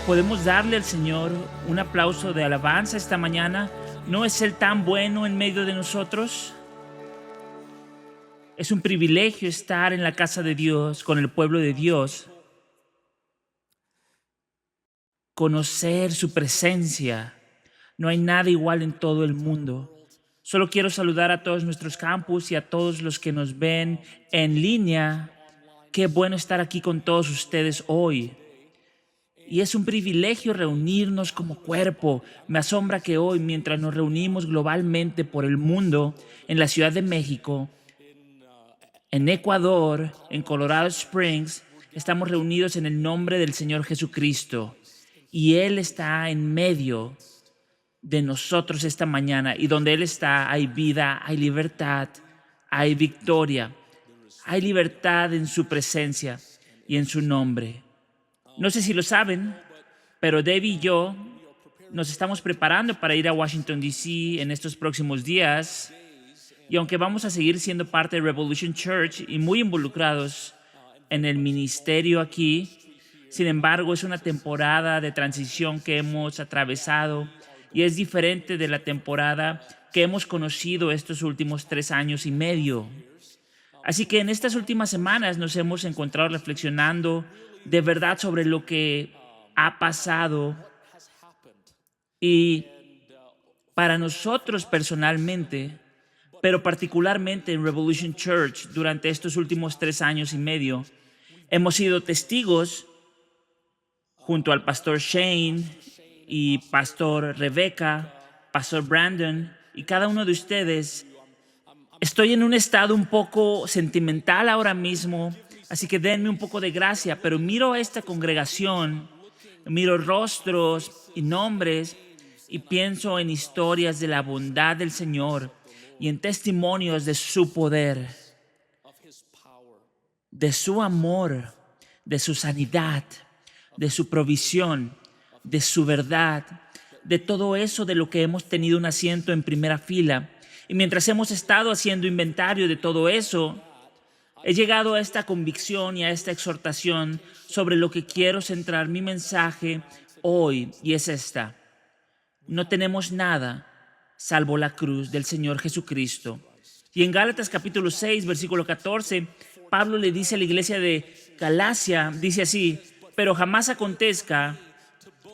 ¿Podemos darle al Señor un aplauso de alabanza esta mañana? ¿No es Él tan bueno en medio de nosotros? Es un privilegio estar en la casa de Dios, con el pueblo de Dios, conocer su presencia. No hay nada igual en todo el mundo. Solo quiero saludar a todos nuestros campus y a todos los que nos ven en línea. Qué bueno estar aquí con todos ustedes hoy. Y es un privilegio reunirnos como cuerpo. Me asombra que hoy, mientras nos reunimos globalmente por el mundo, en la Ciudad de México, en Ecuador, en Colorado Springs, estamos reunidos en el nombre del Señor Jesucristo. Y Él está en medio de nosotros esta mañana. Y donde Él está, hay vida, hay libertad, hay victoria. Hay libertad en su presencia y en su nombre. No sé si lo saben, pero Debbie y yo nos estamos preparando para ir a Washington, D.C. en estos próximos días. Y aunque vamos a seguir siendo parte de Revolution Church y muy involucrados en el ministerio aquí, sin embargo, es una temporada de transición que hemos atravesado y es diferente de la temporada que hemos conocido estos últimos 3 años y medio. Así que en estas últimas semanas nos hemos encontrado reflexionando de verdad sobre lo que ha pasado y para nosotros personalmente, pero particularmente en Revolution Church durante estos últimos 3 años y medio, hemos sido testigos junto al pastor Shane y pastor Rebecca, pastor Brandon y cada uno de ustedes. Estoy en un estado un poco sentimental ahora mismo, así que denme un poco de gracia, pero miro a esta congregación, miro rostros y nombres y pienso en historias de la bondad del Señor y en testimonios de su poder, de su amor, de su sanidad, de su provisión, de su verdad, de todo eso de lo que hemos tenido un asiento en primera fila. Y mientras hemos estado haciendo inventario de todo eso, he llegado a esta convicción y a esta exhortación sobre lo que quiero centrar mi mensaje hoy, y es esta: no tenemos nada salvo la cruz del Señor Jesucristo. Y en Gálatas capítulo 6, versículo 14, Pablo le dice a la iglesia de Galacia, dice así: pero jamás acontezca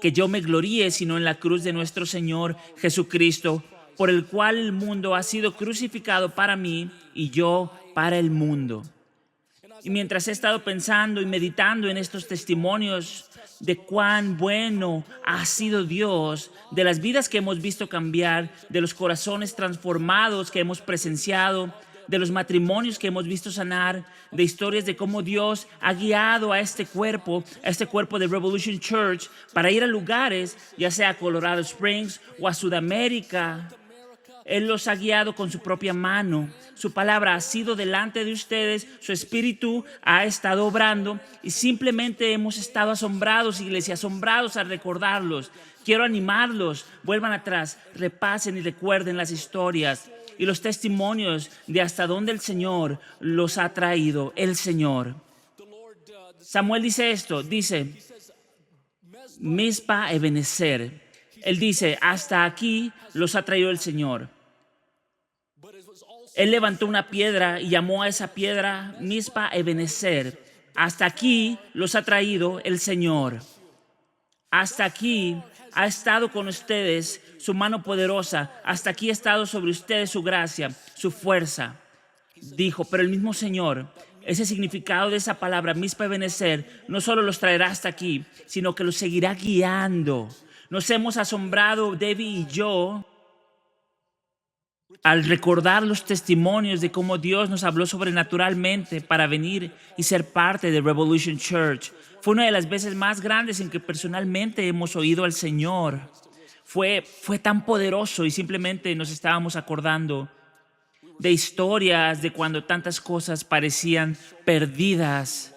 que yo me gloríe sino en la cruz de nuestro Señor Jesucristo, por el cual el mundo ha sido crucificado para mí y yo para el mundo. Y mientras he estado pensando y meditando en estos testimonios de cuán bueno ha sido Dios, de las vidas que hemos visto cambiar, de los corazones transformados que hemos presenciado, de los matrimonios que hemos visto sanar, de historias de cómo Dios ha guiado a este cuerpo de Revolution Church para ir a lugares, ya sea a Colorado Springs o a Sudamérica. Él los ha guiado con su propia mano. Su palabra ha sido delante de ustedes. Su espíritu ha estado obrando y simplemente hemos estado asombrados, iglesia, asombrados al recordarlos. Quiero animarlos. Vuelvan atrás, repasen y recuerden las historias y los testimonios de hasta dónde el Señor los ha traído. El Señor. Samuel dice esto, dice Mizpa Ebenezer. Él dice, hasta aquí los ha traído el Señor. Él levantó una piedra y llamó a esa piedra Mizpa Ebenezer. Hasta aquí los ha traído el Señor. Hasta aquí ha estado con ustedes su mano poderosa. Hasta aquí ha estado sobre ustedes su gracia, su fuerza. Dijo, pero el mismo Señor, ese significado de esa palabra, Mizpa Ebenezer, no solo los traerá hasta aquí, sino que los seguirá guiando. Nos hemos asombrado, Debbie y yo, al recordar los testimonios de cómo Dios nos habló sobrenaturalmente para venir y ser parte de Revolution Church. Fue una de las veces más grandes en que personalmente hemos oído al Señor. Fue tan poderoso y simplemente nos estábamos acordando de historias de cuando tantas cosas parecían perdidas,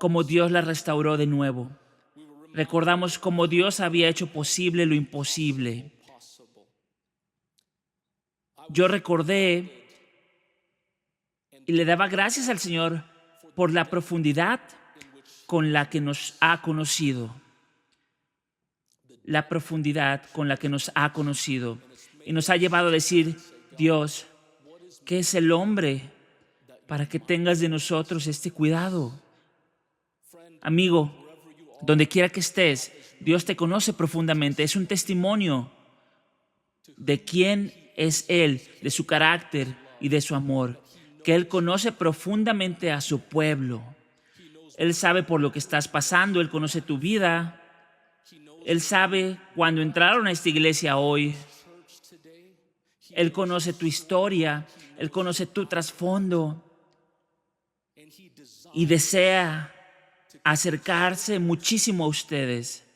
como Dios las restauró de nuevo. Recordamos cómo Dios había hecho posible lo imposible. Yo recordé y le daba gracias al Señor por la profundidad con la que nos ha conocido. la profundidad con la que nos ha conocido y nos ha llevado a decir: Dios, ¿qué es el hombre para que tengas de nosotros este cuidado? Amigo, donde quiera que estés, Dios te conoce profundamente. Es un testimonio de quién es Él, de su carácter y de su amor, que Él conoce profundamente a su pueblo. Él sabe por lo que estás pasando, Él conoce tu vida. Él sabe cuando entraron a esta iglesia hoy. Él conoce tu historia, Él conoce tu trasfondo y desea acercarse muchísimo a ustedes.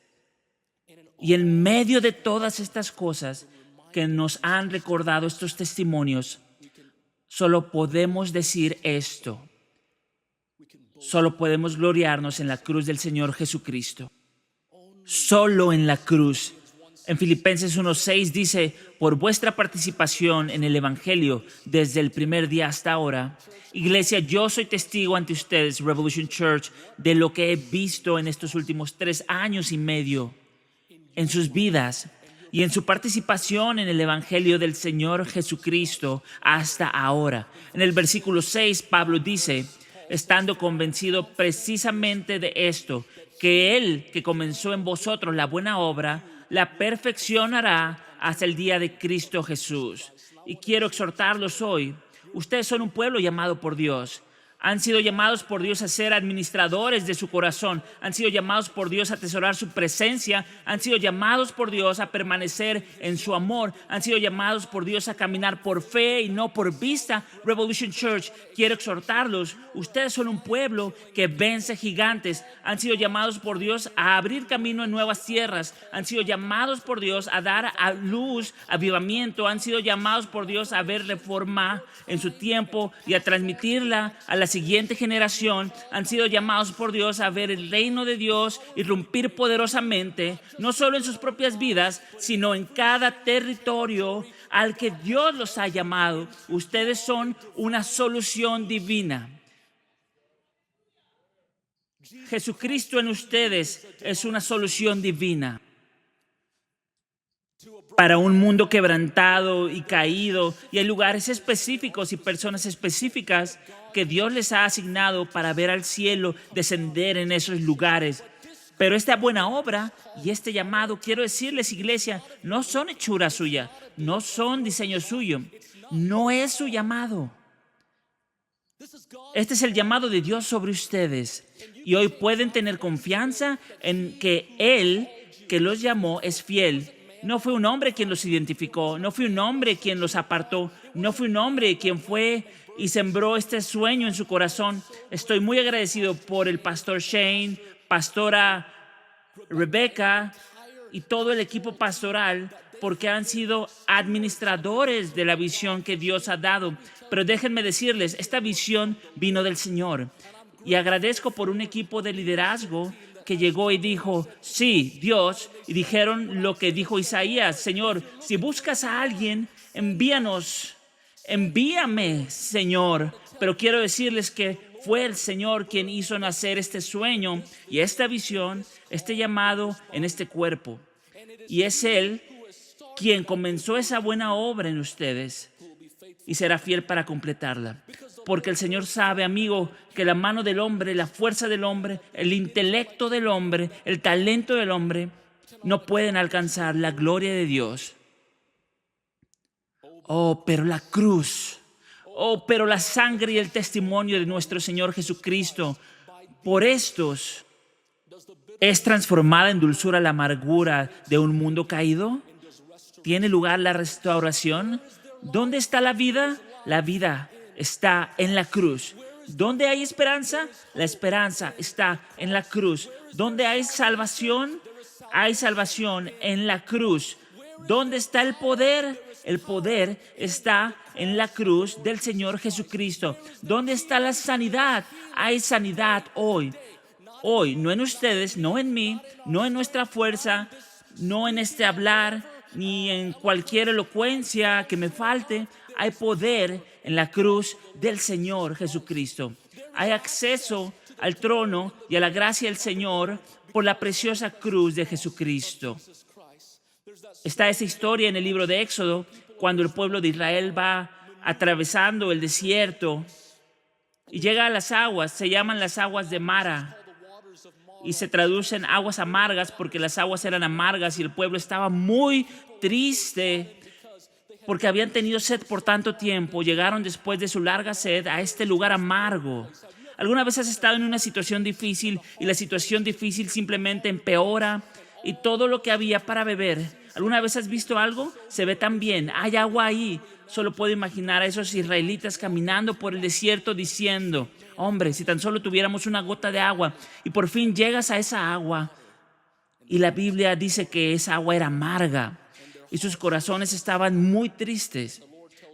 Y en medio de todas estas cosas que nos han recordado estos testimonios, solo podemos decir esto. Solo podemos gloriarnos en la cruz del Señor Jesucristo. Solo en la cruz. En Filipenses 1:6 dice: por vuestra participación en el Evangelio desde el primer día hasta ahora. Iglesia, yo soy testigo ante ustedes, Revolution Church, de lo que he visto en estos últimos 3 años y medio en sus vidas y en su participación en el Evangelio del Señor Jesucristo hasta ahora. En el versículo 6, Pablo dice, estando convencido precisamente de esto, que Él que comenzó en vosotros la buena obra, la perfeccionará hasta el día de Cristo Jesús. Y quiero exhortarlos hoy. Ustedes son un pueblo llamado por Dios. Han sido llamados por Dios a ser administradores de su corazón. Han sido llamados por Dios a atesorar su presencia. Han sido llamados por Dios a permanecer en su amor. Han sido llamados por Dios a caminar por fe y no por vista. Revolution Church, quiero exhortarlos. Ustedes son un pueblo que vence gigantes. Han sido llamados por Dios a abrir camino en nuevas tierras. Han sido llamados por Dios a dar a luz, avivamiento. Han sido llamados por Dios a ver reforma en su tiempo y a transmitirla a la siguiente generación. Han sido llamados por Dios a ver el reino de Dios irrumpir poderosamente, no solo en sus propias vidas, sino en cada territorio al que Dios los ha llamado. Ustedes son una solución divina. Jesucristo en ustedes es una solución divina para un mundo quebrantado y caído, y hay lugares específicos y personas específicas que Dios les ha asignado para ver al cielo descender en esos lugares. Pero esta buena obra y este llamado, quiero decirles, iglesia, no son hechura suya, no son diseño suyo, no es su llamado. Este es el llamado de Dios sobre ustedes. Y hoy pueden tener confianza en que Él, que los llamó, es fiel. No fue un hombre quien los identificó, no fue un hombre quien los apartó, no fue un hombre quien fue y sembró este sueño en su corazón. Estoy muy agradecido por el pastor Shane, pastora Rebecca y todo el equipo pastoral, porque han sido administradores de la visión que Dios ha dado. Pero déjenme decirles, esta visión vino del Señor. Y agradezco por un equipo de liderazgo que llegó y dijo, sí, Dios, y dijeron lo que dijo Isaías, Señor, si buscas a alguien, envíame, Señor. Pero quiero decirles que fue el Señor quien hizo nacer este sueño y esta visión, este llamado en este cuerpo. Y es Él quien comenzó esa buena obra en ustedes y será fiel para completarla. Porque el Señor sabe, amigo, que la mano del hombre, la fuerza del hombre, el intelecto del hombre, el talento del hombre, no pueden alcanzar la gloria de Dios. Oh, pero la cruz, oh, pero la sangre y el testimonio de nuestro Señor Jesucristo, por estos, ¿es transformada en dulzura la amargura de un mundo caído? ¿Tiene lugar la restauración? ¿Dónde está la vida? La vida está en la cruz. ¿Dónde hay esperanza? La esperanza está en la cruz. ¿Dónde hay salvación? Hay salvación en la cruz. ¿Dónde está el poder? El poder está en la cruz del Señor Jesucristo. ¿Dónde está la sanidad? Hay sanidad hoy. Hoy, no en ustedes, no en mí, no en nuestra fuerza, no en este hablar, ni en cualquier elocuencia que me falte. Hay poder en la cruz del Señor Jesucristo. Hay acceso al trono y a la gracia del Señor por la preciosa cruz de Jesucristo. Está esa historia en el libro de Éxodo, cuando el pueblo de Israel va atravesando el desierto y llega a las aguas. Se llaman las aguas de Mara y se traducen aguas amargas porque las aguas eran amargas y el pueblo estaba muy triste porque habían tenido sed por tanto tiempo. Llegaron después de su larga sed a este lugar amargo. ¿Alguna vez has estado en una situación difícil y la situación difícil simplemente empeora y todo lo que había para beber? ¿Alguna vez has visto algo? Se ve tan bien, hay agua ahí. Solo puedo imaginar a esos israelitas caminando por el desierto diciendo: hombre, si tan solo tuviéramos una gota de agua. Y por fin llegas a esa agua y la Biblia dice que esa agua era amarga y sus corazones estaban muy tristes.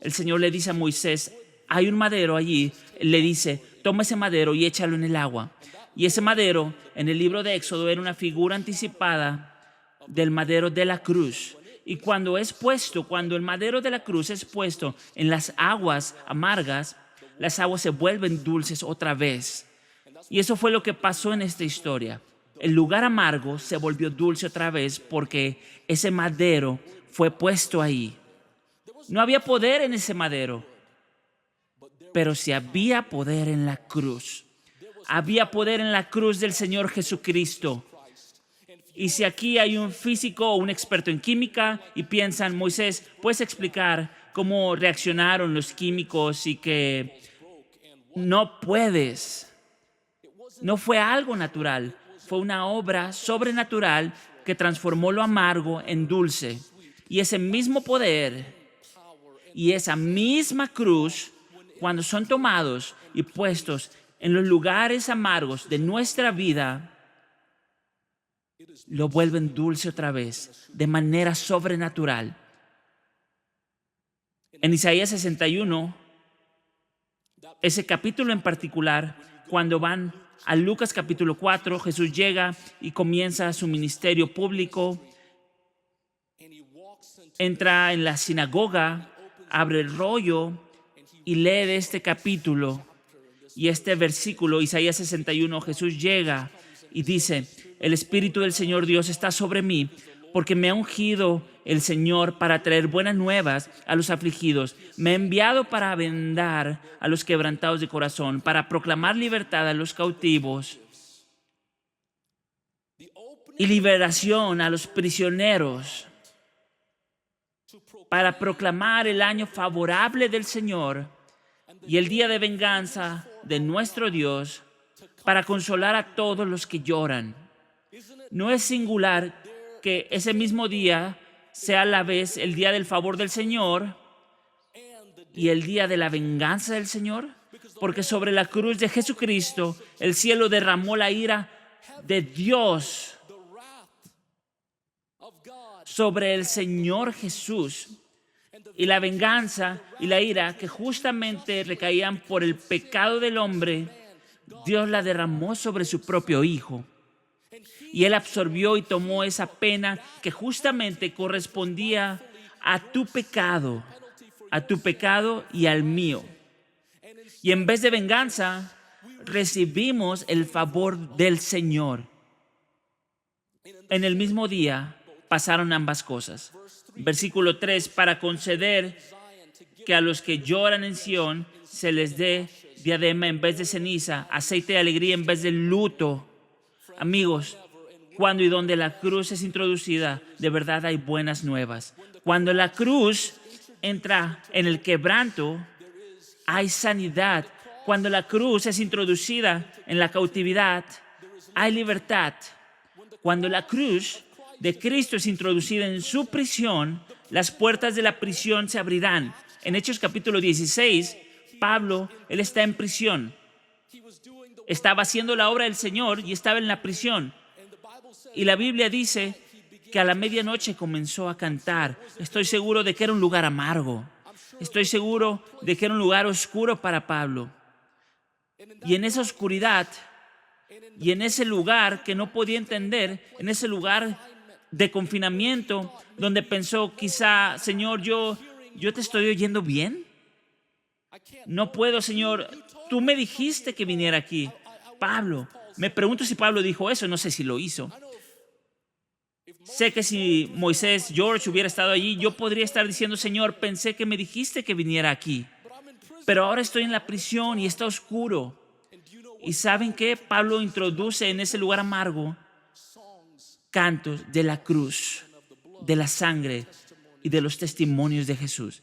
El Señor le dice a Moisés: hay un madero allí. Le dice: toma ese madero y échalo en el agua. Y ese madero, en el libro de Éxodo, era una figura anticipada del madero de la cruz. Y cuando el madero de la cruz es puesto en las aguas amargas, las aguas se vuelven dulces otra vez. Y eso fue lo que pasó en esta historia. El lugar amargo se volvió dulce otra vez porque ese madero fue puesto ahí. No había poder en ese madero, pero sí había poder en la cruz. Había poder en la cruz del Señor Jesucristo. Y si aquí hay un físico o un experto en química y piensan: Moisés, ¿puedes explicar cómo reaccionaron los químicos y que no puedes? No fue algo natural, fue una obra sobrenatural que transformó lo amargo en dulce. Y ese mismo poder y esa misma cruz, cuando son tomados y puestos en los lugares amargos de nuestra vida, lo vuelven dulce otra vez, de manera sobrenatural. En Isaías 61, ese capítulo en particular, cuando van a Lucas capítulo 4, Jesús llega y comienza su ministerio público. Entra en la sinagoga, abre el rollo y lee de este capítulo y este versículo, Isaías 61. Jesús llega y dice: el Espíritu del Señor Dios está sobre mí, porque me ha ungido el Señor para traer buenas nuevas a los afligidos. Me ha enviado para vendar a los quebrantados de corazón, para proclamar libertad a los cautivos y liberación a los prisioneros, para proclamar el año favorable del Señor y el día de venganza de nuestro Dios, para consolar a todos los que lloran. ¿No es singular que ese mismo día sea a la vez el día del favor del Señor y el día de la venganza del Señor? Porque sobre la cruz de Jesucristo el cielo derramó la ira de Dios sobre el Señor Jesús, y la venganza y la ira que justamente recaían por el pecado del hombre, Dios la derramó sobre su propio Hijo. Y Él absorbió y tomó esa pena que justamente correspondía a tu pecado y al mío. Y en vez de venganza, recibimos el favor del Señor. En el mismo día pasaron ambas cosas. Versículo 3: para conceder que a los que lloran en Sión se les dé diadema en vez de ceniza, aceite de alegría en vez de luto. Amigos, cuando y donde la cruz es introducida, de verdad hay buenas nuevas. Cuando la cruz entra en el quebranto, hay sanidad. Cuando la cruz es introducida en la cautividad, hay libertad. Cuando la cruz de Cristo es introducida en su prisión, las puertas de la prisión se abrirán. En Hechos capítulo 16, Pablo, él está en prisión. Estaba haciendo la obra del Señor y estaba en la prisión. Y la Biblia dice que a la medianoche comenzó a cantar. Estoy seguro de que era un lugar amargo. Estoy seguro de que era un lugar oscuro para Pablo. Y en esa oscuridad y en ese lugar que no podía entender, en ese lugar de confinamiento, donde pensó quizá: Señor, yo te estoy oyendo bien. No puedo, Señor. Tú me dijiste que viniera aquí. Pablo, me pregunto si Pablo dijo eso. No sé si lo hizo. Sé que si Moisés, George hubiera estado allí, yo podría estar diciendo, Señor, pensé que me dijiste que viniera aquí, pero ahora estoy en la prisión y está oscuro. ¿Y saben qué? Pablo introduce en ese lugar amargo cantos de la cruz, de la sangre y de los testimonios de Jesús.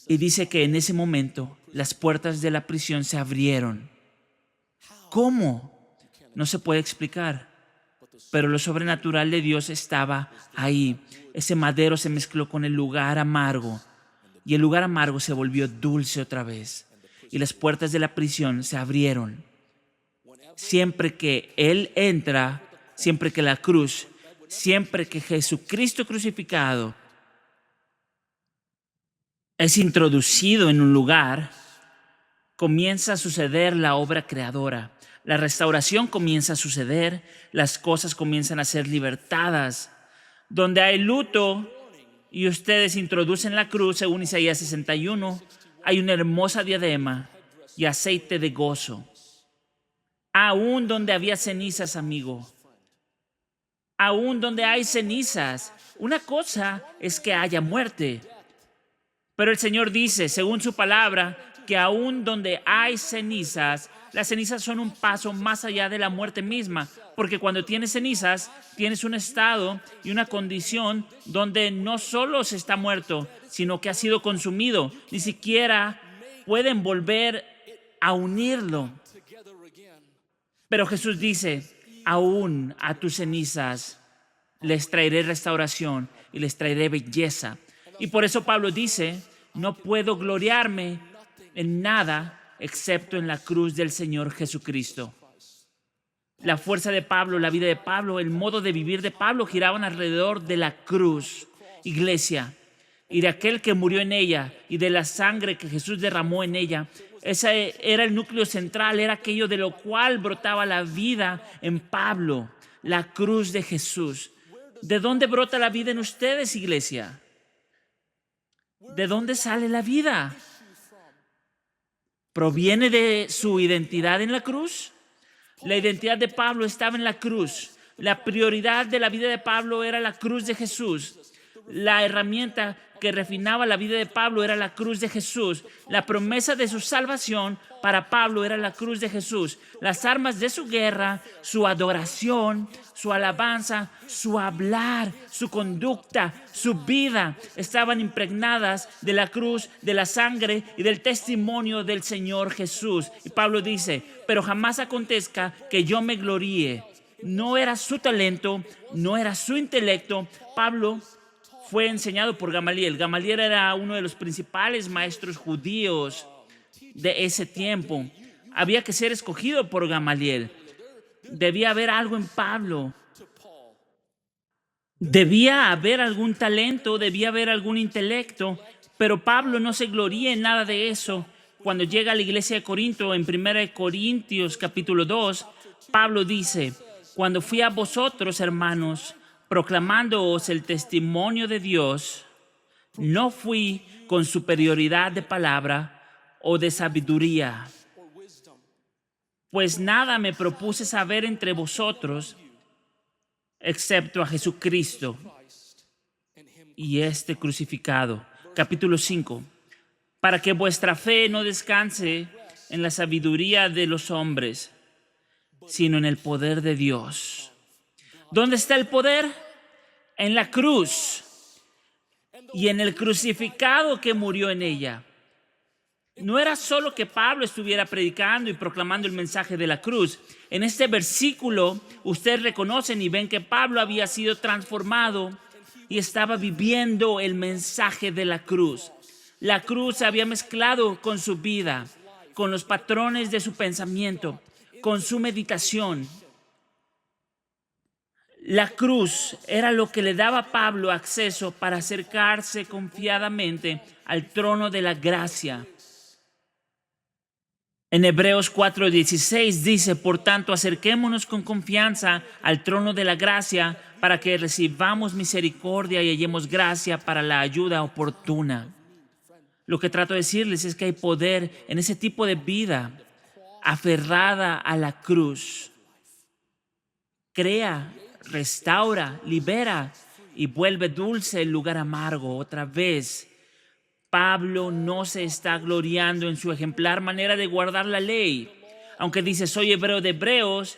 Y dice que en ese momento las puertas de la prisión se abrieron. ¿Cómo? No se puede explicar, pero lo sobrenatural de Dios estaba ahí. Ese madero se mezcló con el lugar amargo y el lugar amargo se volvió dulce otra vez. Y las puertas de la prisión se abrieron. Siempre que Él entra, siempre que la cruz, siempre que Jesucristo crucificado es introducido en un lugar, comienza a suceder la obra creadora. La restauración comienza a suceder, las cosas comienzan a ser libertadas. Donde hay luto y ustedes introducen la cruz, según Isaías 61, hay una hermosa diadema y aceite de gozo. Aún donde había cenizas, amigo. Aún donde hay cenizas. Una cosa es que haya muerte. Pero el Señor dice, según su palabra, que aún donde hay cenizas, las cenizas son un paso más allá de la muerte misma. Porque cuando tienes cenizas, tienes un estado y una condición donde no solo se está muerto, sino que ha sido consumido. Ni siquiera pueden volver a unirlo. Pero Jesús dice, aún a tus cenizas les traeré restauración y les traeré belleza. Y por eso Pablo dice, no puedo gloriarme en nada excepto en la cruz del Señor Jesucristo. La fuerza de Pablo, la vida de Pablo, el modo de vivir de Pablo giraban alrededor de la cruz, iglesia, y de aquel que murió en ella y de la sangre que Jesús derramó en ella. Ese era el núcleo central, era aquello de lo cual brotaba la vida en Pablo, la cruz de Jesús. ¿De dónde brota la vida en ustedes, iglesia? ¿De dónde sale la vida? ¿Proviene de su identidad en la cruz? La identidad de Pablo estaba en la cruz. La prioridad de la vida de Pablo era la cruz de Jesús. La herramienta que refinaba la vida de Pablo era la cruz de Jesús. La promesa de su salvación para Pablo era la cruz de Jesús. Las armas de su guerra, su adoración, su alabanza, su hablar, su conducta, su vida estaban impregnadas de la cruz, de la sangre y del testimonio del Señor Jesús. Y Pablo dice, pero jamás acontezca que yo me gloríe. No era su talento, no era su intelecto. Pablo fue enseñado por Gamaliel. Gamaliel era uno de los principales maestros judíos de ese tiempo. Había que ser escogido por Gamaliel. Debía haber algo en Pablo. Debía haber algún talento, debía haber algún intelecto, pero Pablo no se gloría en nada de eso. Cuando llega a la iglesia de Corinto, en 1 Corintios capítulo 2, Pablo dice, cuando fui a vosotros, hermanos, proclamándoos el testimonio de Dios, no fui con superioridad de palabra o de sabiduría, pues nada me propuse saber entre vosotros excepto a Jesucristo y este crucificado. Capítulo 5. Para que vuestra fe no descanse en la sabiduría de los hombres, sino en el poder de Dios. ¿Dónde está el poder? En la cruz y en el crucificado que murió en ella. No era solo que Pablo estuviera predicando y proclamando el mensaje de la cruz. En este versículo, ustedes reconocen y ven que Pablo había sido transformado y estaba viviendo el mensaje de la cruz. La cruz se había mezclado con su vida, con los patrones de su pensamiento, con su meditación. La cruz era lo que le daba a Pablo acceso para acercarse confiadamente al trono de la gracia. En Hebreos 4:16 dice, por tanto, acerquémonos con confianza al trono de la gracia para que recibamos misericordia y hallemos gracia para la ayuda oportuna. Lo que trato de decirles es que hay poder en ese tipo de vida aferrada a la cruz. Crea restaura, libera y vuelve dulce el lugar amargo. Otra vez, Pablo no se está gloriando en su ejemplar manera de guardar la ley. Aunque dice, soy hebreo de hebreos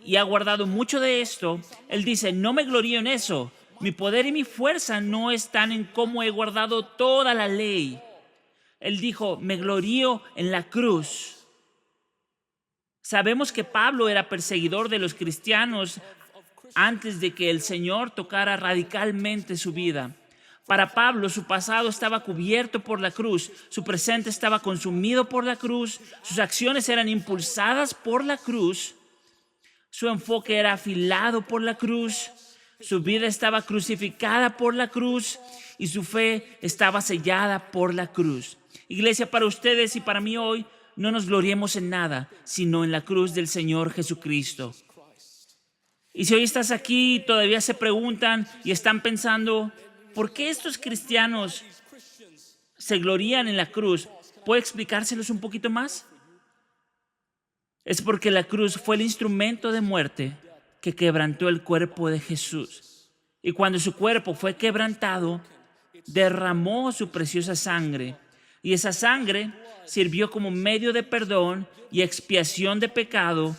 y ha guardado mucho de esto, él dice, no me glorío en eso. Mi poder y mi fuerza no están en cómo he guardado toda la ley. Él dijo, me glorío en la cruz. Sabemos que Pablo era perseguidor de los cristianos antes de que el Señor tocara radicalmente su vida. Para Pablo, su pasado estaba cubierto por la cruz, su presente estaba consumido por la cruz, sus acciones eran impulsadas por la cruz, su enfoque era afilado por la cruz, su vida estaba crucificada por la cruz y su fe estaba sellada por la cruz. Iglesia, para ustedes y para mí hoy, no nos gloriemos en nada, sino en la cruz del Señor Jesucristo. Y si hoy estás aquí y todavía se preguntan y están pensando, ¿por qué estos cristianos se glorían en la cruz? ¿Puedo explicárselos un poquito más? Es porque la cruz fue el instrumento de muerte que quebrantó el cuerpo de Jesús. Y cuando su cuerpo fue quebrantado, derramó su preciosa sangre. Y esa sangre sirvió como medio de perdón y expiación de pecado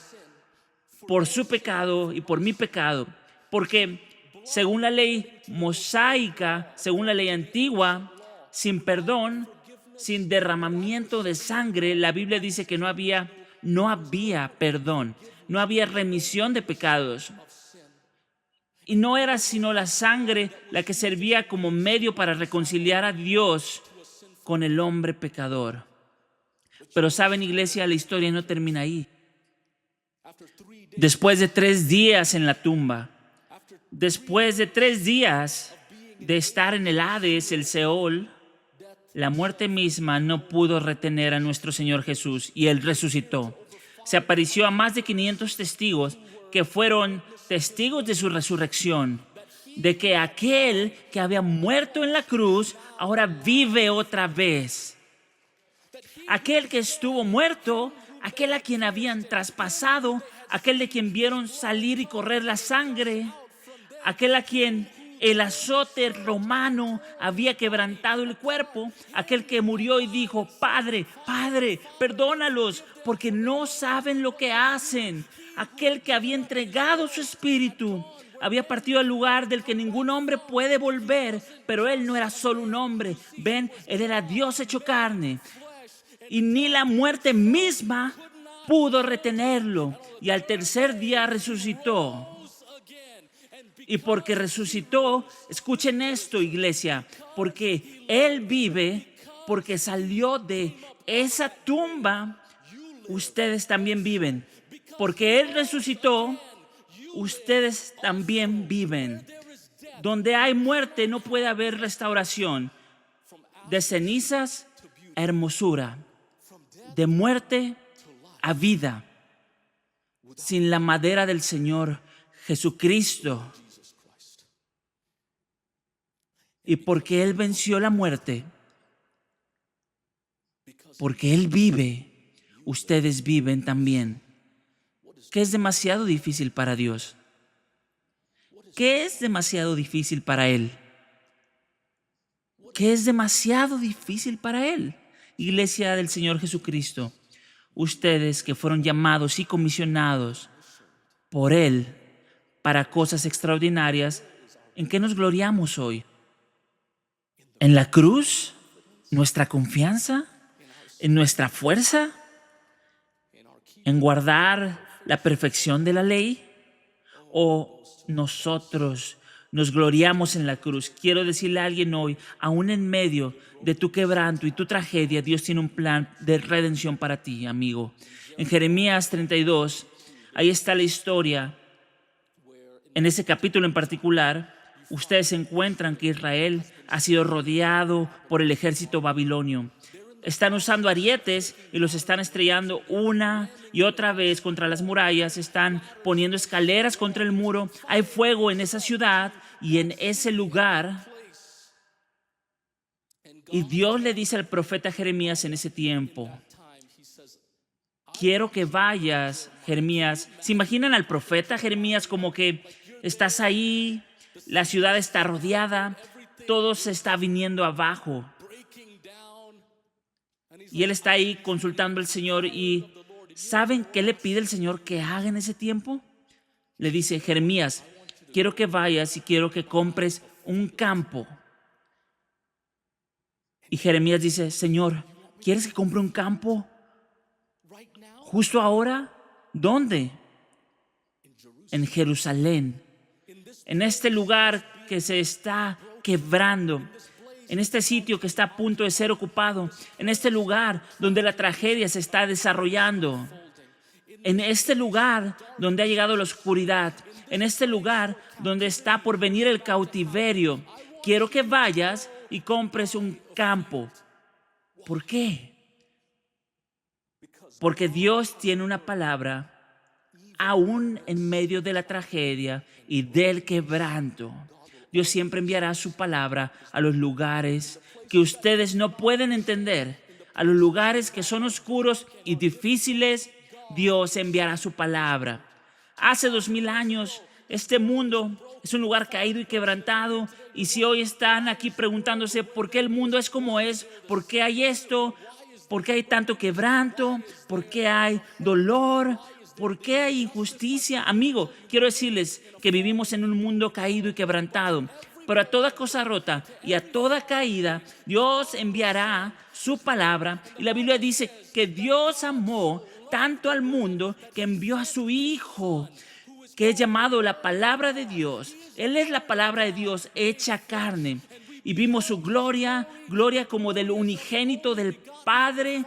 por su pecado y por mi pecado. Porque según la ley mosaica, según la ley antigua, sin perdón, sin derramamiento de sangre, la Biblia dice que no había perdón, no había remisión de pecados. Y no era sino la sangre la que servía como medio para reconciliar a Dios con el hombre pecador. Pero saben, iglesia, la historia no termina ahí. Después de 3 días en la tumba, después de 3 días de estar en el Hades, el Seol, la muerte misma no pudo retener a nuestro Señor Jesús y Él resucitó. Se apareció a más de 500 testigos que fueron testigos de su resurrección, de que aquel que había muerto en la cruz ahora vive otra vez. Aquel que estuvo muerto, aquel a quien habían traspasado, aquel de quien vieron salir y correr la sangre, aquel a quien el azote romano había quebrantado el cuerpo, aquel que murió y dijo, Padre, Padre, perdónalos, porque no saben lo que hacen. Aquel que había entregado su espíritu, había partido al lugar del que ningún hombre puede volver, pero él no era solo un hombre. Ven, él era Dios hecho carne. Y ni la muerte misma pudo retenerlo. Y al tercer día resucitó. Y porque resucitó, escuchen esto, iglesia, porque Él vive, porque salió de esa tumba, ustedes también viven. Porque Él resucitó, ustedes también viven. Donde hay muerte no puede haber restauración. De cenizas a hermosura, de muerte a vida. Sin la madera del Señor Jesucristo. Y porque Él venció la muerte, porque Él vive, ustedes viven también. ¿Qué es demasiado difícil para Dios? ¿Qué es demasiado difícil para Él? ¿Qué es demasiado difícil para Él? Iglesia del Señor Jesucristo, ustedes que fueron llamados y comisionados por Él para cosas extraordinarias, ¿en qué nos gloriamos hoy? ¿En la cruz? ¿Nuestra confianza? ¿En nuestra fuerza? ¿En guardar la perfección de la ley? ¿O nosotros nos gloriamos en la cruz? Quiero decirle a alguien hoy, aún en medio de tu quebranto y tu tragedia, Dios tiene un plan de redención para ti, amigo. En Jeremías 32, ahí está la historia. En ese capítulo en particular, ustedes encuentran que Israel ha sido rodeado por el ejército babilonio. Están usando arietes y los están estrellando una y otra vez contra las murallas. Están poniendo escaleras contra el muro. Hay fuego en esa ciudad y en ese lugar. Y Dios le dice al profeta Jeremías en ese tiempo, quiero que vayas, Jeremías. ¿Se imaginan al profeta Jeremías como que Estás ahí, la ciudad está rodeada, todo se está viniendo abajo. Y él está ahí consultando al Señor y ¿saben qué le pide el Señor que haga en ese tiempo? Le dice, Jeremías, quiero que vayas y quiero que compres un campo. Y Jeremías dice, Señor, ¿quieres que compre un campo? ¿Justo ahora? ¿Dónde? En Jerusalén. En este lugar que se está quebrando. En este sitio que está a punto de ser ocupado. En este lugar donde la tragedia se está desarrollando. En este lugar donde ha llegado la oscuridad. En este lugar donde está por venir el cautiverio. Quiero que vayas y compres un campo. ¿Por qué? Porque Dios tiene una palabra aún en medio de la tragedia y del quebranto. Dios siempre enviará su palabra a los lugares que ustedes no pueden entender, a los lugares que son oscuros y difíciles. Dios enviará su palabra. Hace 2000 años, este mundo es un lugar caído y quebrantado. Y si hoy están aquí preguntándose por qué el mundo es como es, por qué hay esto, por qué hay tanto quebranto, por qué hay dolor, por qué hay injusticia, amigo, quiero decirles que vivimos en un mundo caído y quebrantado. Pero a toda cosa rota y a toda caída, Dios enviará su palabra. Y la Biblia dice que Dios amó tanto al mundo que envió a su Hijo, que es llamado la palabra de Dios. Él es la palabra de Dios hecha carne. Y vimos su gloria, gloria como del unigénito del Padre,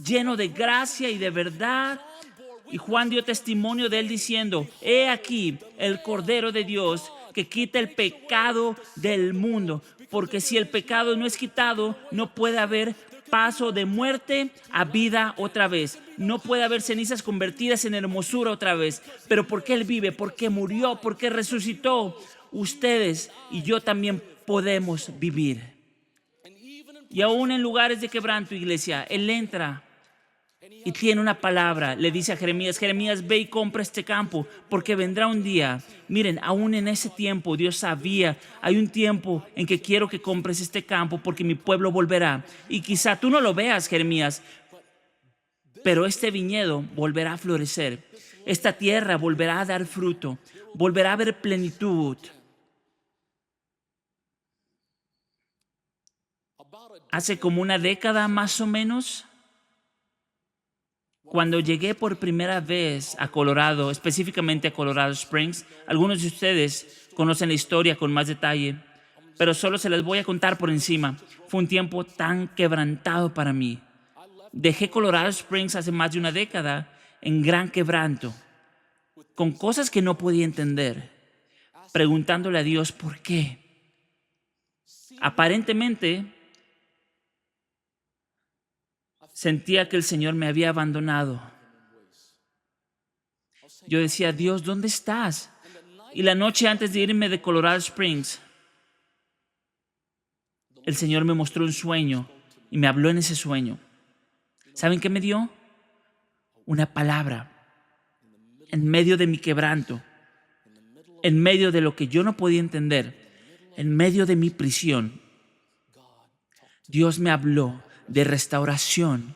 lleno de gracia y de verdad. Y Juan dio testimonio de él diciendo, he aquí el Cordero de Dios que quita el pecado del mundo. Porque si el pecado no es quitado, no puede haber paso de muerte a vida otra vez. No puede haber cenizas convertidas en hermosura otra vez. Pero porque Él vive, porque murió, porque resucitó, ustedes y yo también podemos vivir. Y aún en lugares de quebranto, iglesia, Él entra y tiene una palabra. Le dice a Jeremías, Jeremías, ve y compra este campo, porque vendrá un día. Miren, aún en ese tiempo Dios sabía, hay un tiempo en que quiero que compres este campo porque mi pueblo volverá. Y quizá tú no lo veas, Jeremías, pero este viñedo volverá a florecer. Esta tierra volverá a dar fruto, volverá a haber plenitud. Hace como una década más o menos, cuando llegué por primera vez a Colorado, específicamente a Colorado Springs, algunos de ustedes conocen la historia con más detalle, pero solo se las voy a contar por encima. Fue un tiempo tan quebrantado para mí. Dejé Colorado Springs hace más de una década en gran quebranto, con cosas que no podía entender, preguntándole a Dios por qué. Aparentemente, sentía que el Señor me había abandonado. Yo decía, Dios, ¿dónde estás? Y la noche antes de irme de Colorado Springs, el Señor me mostró un sueño y me habló en ese sueño. ¿Saben qué me dio? Una palabra. En medio de mi quebranto, en medio de lo que yo no podía entender, en medio de mi prisión, Dios me habló de restauración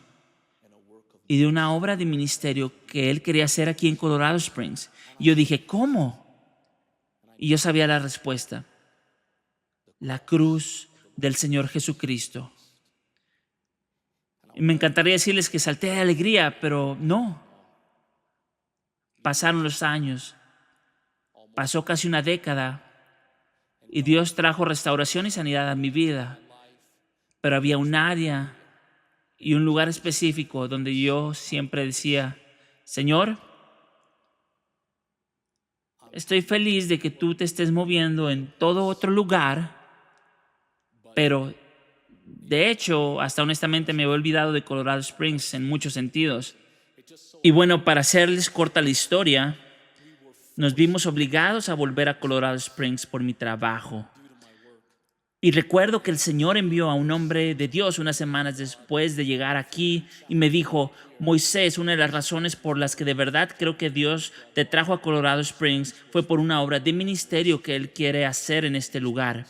y de una obra de ministerio que Él quería hacer aquí en Colorado Springs. Y yo dije, ¿cómo? Y yo sabía la respuesta. La cruz del Señor Jesucristo. Y me encantaría decirles que salté de alegría, pero no. Pasaron los años. Pasó casi una década. Y Dios trajo restauración y sanidad a mi vida. Pero había un área y un lugar específico donde yo siempre decía, Señor, estoy feliz de que tú te estés moviendo en todo otro lugar, pero de hecho, hasta honestamente me he olvidado de Colorado Springs en muchos sentidos. Y bueno, para hacerles corta la historia, nos vimos obligados a volver a Colorado Springs por mi trabajo. Y recuerdo que el Señor envió a un hombre de Dios unas semanas después de llegar aquí y me dijo: Moisés, una de las razones por las que de verdad creo que Dios te trajo a Colorado Springs fue por una obra de ministerio que Él quiere hacer en este lugar.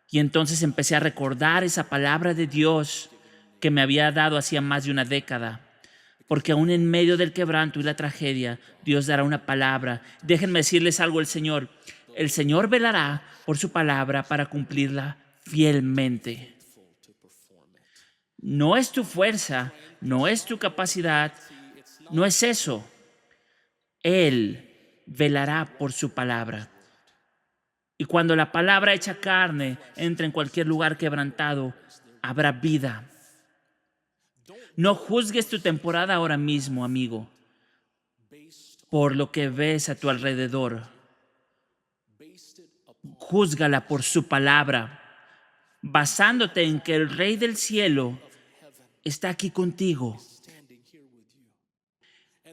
Y entonces empecé a recordar esa palabra de Dios que me había dado hacía más de una década. Porque aún en medio del quebranto y la tragedia, Dios dará una palabra. Déjenme decirles algo: el Señor velará por su palabra para cumplirla fielmente. No es tu fuerza, no es tu capacidad, no es eso. Él velará por su palabra. Y cuando la palabra hecha carne entra en cualquier lugar quebrantado, habrá vida. No juzgues tu temporada ahora mismo, amigo, por lo que ves a tu alrededor. Júzgala por su palabra, basándote en que el Rey del cielo está aquí contigo.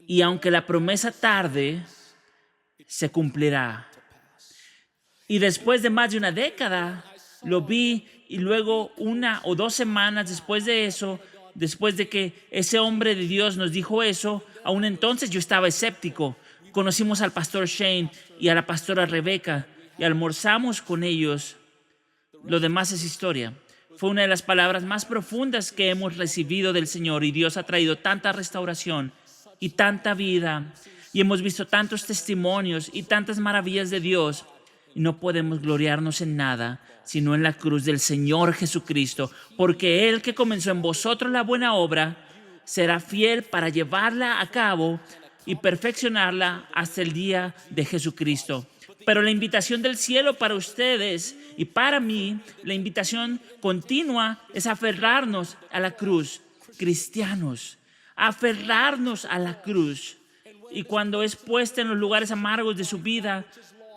Y aunque la promesa tarde, se cumplirá. Y después de más de una década, lo vi, y luego 1 o 2 semanas después de eso, después de que ese hombre de Dios nos dijo eso, aún entonces yo estaba escéptico. Conocimos al pastor Shane y a la pastora Rebecca y almorzamos con ellos. Lo demás es historia. Fue una de las palabras más profundas que hemos recibido del Señor, y Dios ha traído tanta restauración y tanta vida, y hemos visto tantos testimonios y tantas maravillas de Dios. Y no podemos gloriarnos en nada, sino en la cruz del Señor Jesucristo, porque Él que comenzó en vosotros la buena obra, será fiel para llevarla a cabo y perfeccionarla hasta el día de Jesucristo. Pero la invitación del cielo para ustedes y para mí, la invitación continua, es aferrarnos a la cruz. Cristianos, aferrarnos a la cruz. Y cuando es puesta en los lugares amargos de su vida,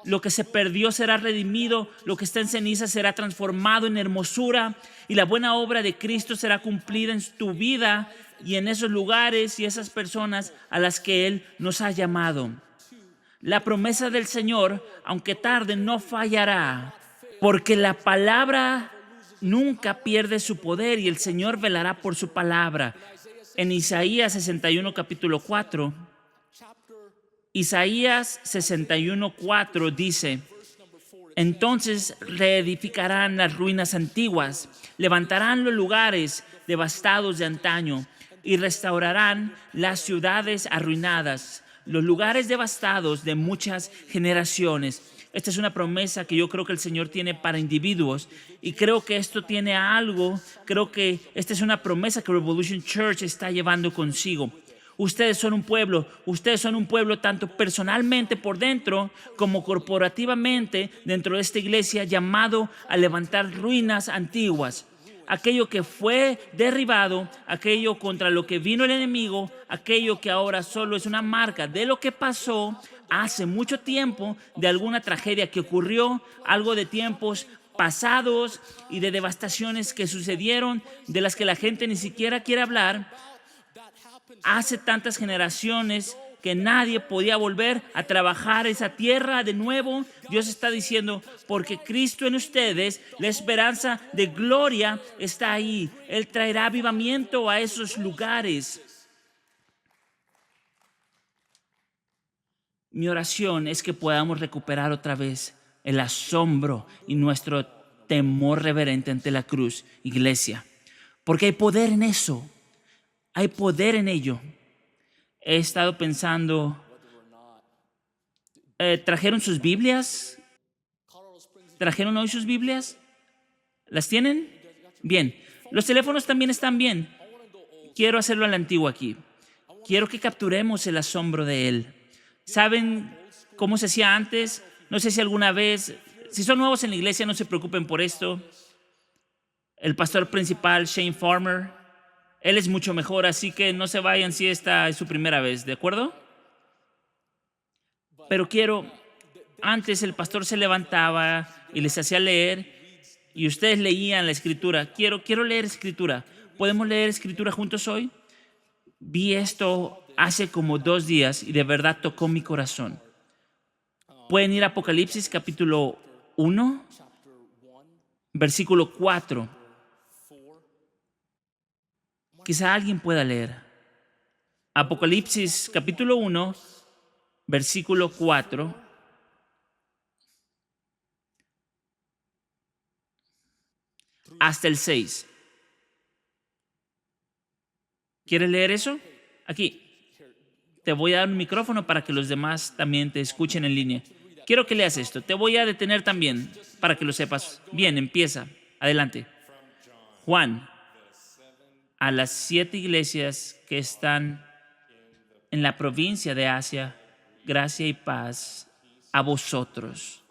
lo que se perdió será redimido, lo que está en ceniza será transformado en hermosura, y la buena obra de Cristo será cumplida en tu vida y en esos lugares y esas personas a las que Él nos ha llamado. La promesa del Señor, aunque tarde, no fallará, porque la palabra nunca pierde su poder y el Señor velará por su palabra. En Isaías 61, capítulo 4, Isaías 61:4 dice: entonces reedificarán las ruinas antiguas, levantarán los lugares devastados de antaño y restaurarán las ciudades arruinadas, los lugares devastados de muchas generaciones. Esta es una promesa que yo creo que el Señor tiene para individuos, y creo que esto tiene algo, creo que esta es una promesa que Revolution Church está llevando consigo. Ustedes son un pueblo tanto personalmente por dentro como corporativamente dentro de esta iglesia, llamado a levantar ruinas antiguas. Aquello que fue derribado, aquello contra lo que vino el enemigo, aquello que ahora solo es una marca de lo que pasó hace mucho tiempo, de alguna tragedia que ocurrió, algo de tiempos pasados y de devastaciones que sucedieron, de las que la gente ni siquiera quiere hablar. Hace tantas generaciones que nadie podía volver a trabajar esa tierra de nuevo. Dios está diciendo: porque Cristo en ustedes, la esperanza de gloria está ahí. Él traerá avivamiento a esos lugares. Mi oración es que podamos recuperar otra vez el asombro y nuestro temor reverente ante la cruz, iglesia, porque hay poder en eso. Hay poder en ello. He estado pensando, ¿trajeron sus Biblias? ¿Trajeron hoy sus Biblias? ¿Las tienen? Bien. Los teléfonos también están bien. Quiero hacerlo a la antigua aquí. Quiero que capturemos el asombro de Él. ¿Saben cómo se hacía antes? No sé si alguna vez, si son nuevos en la iglesia, no se preocupen por esto. El pastor principal, Shane Farmer, él es mucho mejor, así que no se vayan si esta es su primera vez, ¿de acuerdo? Pero antes el pastor se levantaba y les hacía leer, y ustedes leían la escritura. Quiero leer escritura. ¿Podemos leer escritura juntos hoy? Vi esto hace como 2 días y de verdad tocó mi corazón. Pueden ir a Apocalipsis capítulo 1. versículo 4. Quizá alguien pueda leer. Apocalipsis capítulo 1, versículo 4 hasta el 6. ¿Quieres leer eso? Aquí. Te voy a dar un micrófono para que los demás también te escuchen en línea. Quiero que leas esto. Te voy a detener también para que lo sepas. Bien, empieza. Adelante. Juan, a las 7 iglesias que están en la provincia de Asia, gracia y paz a vosotros,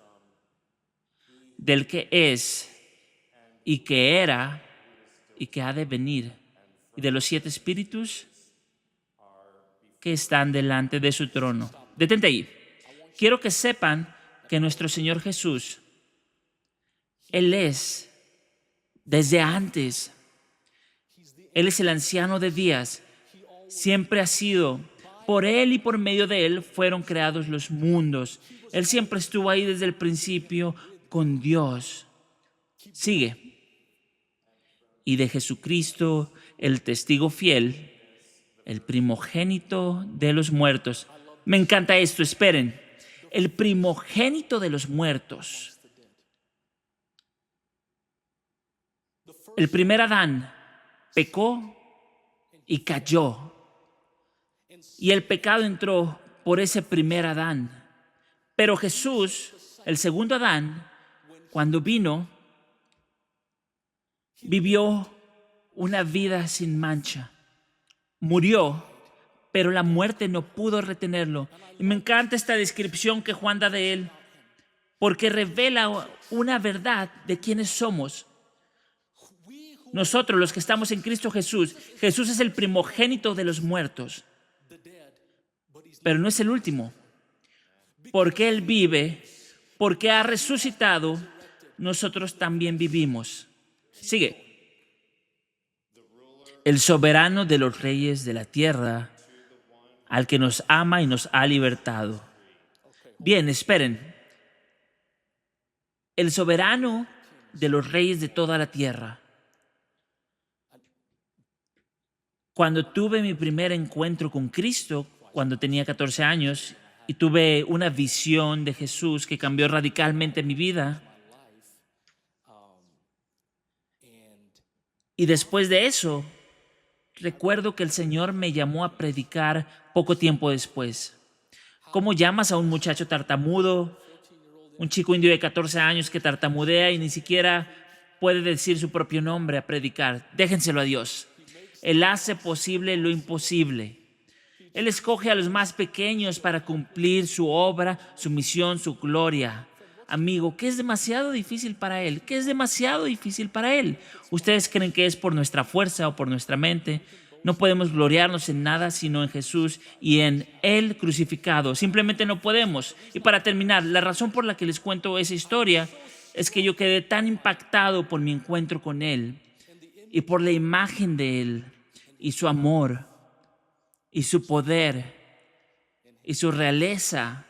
del que es y que era y que ha de venir, y de los 7 espíritus que están delante de su trono. Detente ahí. Quiero que sepan que nuestro Señor Jesús, Él es desde antes. Él es el anciano de días. Siempre ha sido. Por Él y por medio de Él fueron creados los mundos. Él siempre estuvo ahí desde el principio con Dios. Sigue. Y de Jesucristo, el testigo fiel, el primogénito de los muertos. Me encanta esto, esperen. El primogénito de los muertos. El primer Adán pecó y cayó. Y el pecado entró por ese primer Adán. Pero Jesús, el segundo Adán, cuando vino, vivió una vida sin mancha. Murió, pero la muerte no pudo retenerlo. Y me encanta esta descripción que Juan da de él, porque revela una verdad de quiénes somos. Nosotros, los que estamos en Cristo Jesús, Jesús es el primogénito de los muertos, pero no es el último. Porque Él vive, porque ha resucitado, nosotros también vivimos. Sigue. El soberano de los reyes de la tierra, al que nos ama y nos ha libertado. Bien, esperen. El soberano de los reyes de toda la tierra. Cuando tuve mi primer encuentro con Cristo, cuando tenía 14 años, y tuve una visión de Jesús que cambió radicalmente mi vida, y después de eso, recuerdo que el Señor me llamó a predicar poco tiempo después. ¿Cómo llamas a un muchacho tartamudo, un chico indio de 14 años que tartamudea y ni siquiera puede decir su propio nombre a predicar? Déjenselo a Dios. Él hace posible lo imposible. Él escoge a los más pequeños para cumplir su obra, su misión, su gloria. Amigo, ¿qué es demasiado difícil para Él? ¿Qué es demasiado difícil para Él? ¿Ustedes creen que es por nuestra fuerza o por nuestra mente? No podemos gloriarnos en nada sino en Jesús y en Él crucificado. Simplemente no podemos. Y para terminar, la razón por la que les cuento esa historia es que yo quedé tan impactado por mi encuentro con Él y por la imagen de Él y su amor y su poder y su realeza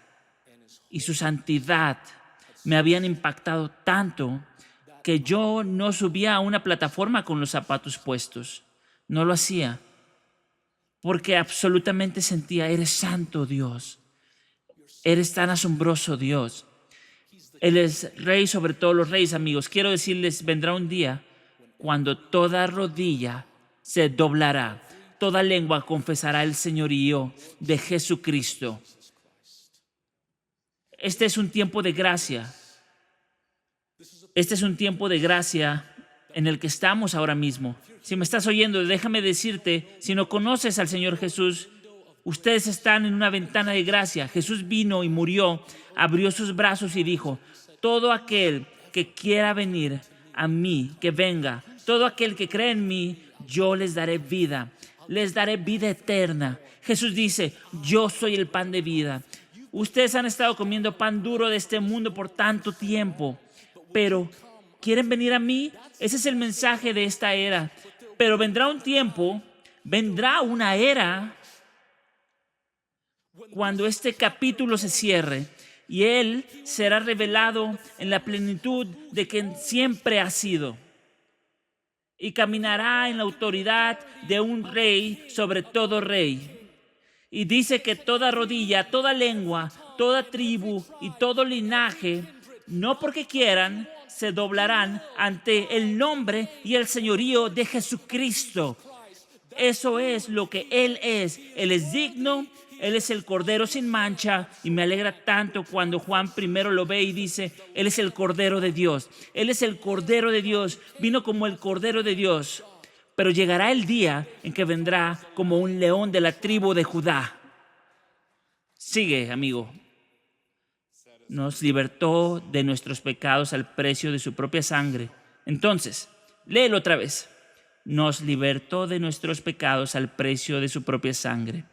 y su santidad me habían impactado tanto que yo no subía a una plataforma con los zapatos puestos. No lo hacía porque absolutamente sentía, eres santo Dios, eres tan asombroso Dios. Él es rey sobre todos los reyes, amigos. Quiero decirles, vendrá un día cuando toda rodilla se doblará, toda lengua confesará el señorío de Jesucristo. Este es un tiempo de gracia. Este es un tiempo de gracia en el que estamos ahora mismo. Si me estás oyendo, déjame decirte, si no conoces al Señor Jesús, ustedes están en una ventana de gracia. Jesús vino y murió, abrió sus brazos y dijo, todo aquel que quiera venir a mí, que venga. Todo aquel que cree en mí, yo les daré vida eterna. Jesús dice, yo soy el pan de vida. Ustedes han estado comiendo pan duro de este mundo por tanto tiempo, pero ¿quieren venir a mí? Ese es el mensaje de esta era. Pero vendrá un tiempo, vendrá una era, cuando este capítulo se cierre, y Él será revelado en la plenitud de quien siempre ha sido. Y caminará en la autoridad de un rey sobre todo rey. Y dice que toda rodilla, toda lengua, toda tribu y todo linaje, no porque quieran, se doblarán ante el nombre y el señorío de Jesucristo. Eso es lo que Él es. Él es digno, Él es el Cordero sin mancha, y me alegra tanto cuando Juan primero lo ve y dice, Él es el Cordero de Dios. Él es el Cordero de Dios, vino como el Cordero de Dios. Pero llegará el día en que vendrá como un león de la tribu de Judá. Sigue, amigo. Nos libertó de nuestros pecados al precio de su propia sangre. Entonces, léelo otra vez. Nos libertó de nuestros pecados al precio de su propia sangre.